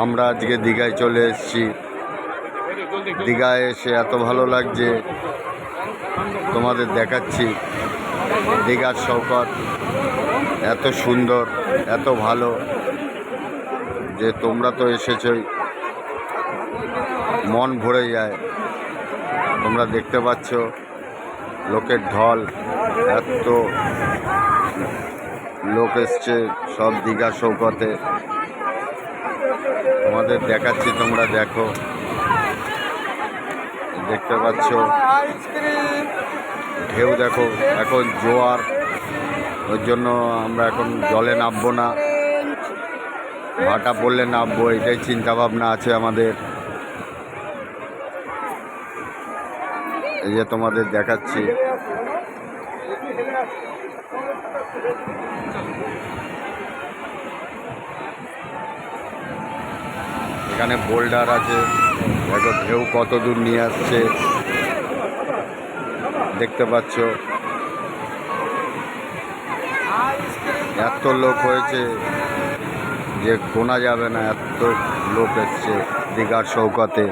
আমরা আজকে দীঘায় চলে এসেছি। দীঘায় এসে এত ভালো লাগছে, তোমাদের দেখাচ্ছি। দীঘার শৌকত এত সুন্দর, এত ভালো যে তোমরা তো এসেছই, মন ভরে যায়। তোমরা দেখতে পাচ্ছ লোকের ঢল, এত লোক এসছে সব দীঘা শৌকতে। তোমাদের দেখাচ্ছি, তোমরা দেখো, দেখতে পাচ্ছ ঢেউ দেখো। এখন জোয়ার, ওর জন্য আমরা এখন জলে নামবো না, ভাটা পড়লে নামবো, এটাই চিন্তা ভাবনা আছে আমাদের। এই যে তোমাদের দেখাচ্ছি, এখানে বোল্ডার আছে, দেখো ঢেউ কত দূর নিয়ে আসছে, দেখতে পাচ্ছ। এত লোক হয়েছে যে গোনা যাবে না, এত লোক এসছে দীঘার শৌকতে।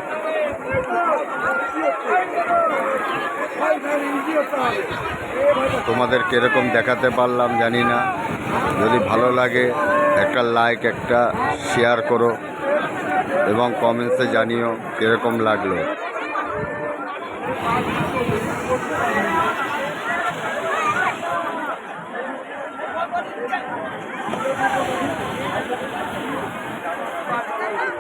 তোমাদের কিরকম দেখাতে পারলাম জানি না। যদি ভালো লাগে একটা লাইক, একটা শেয়ার করো এবং কমেন্টসে জানিও কিরকম লাগলো।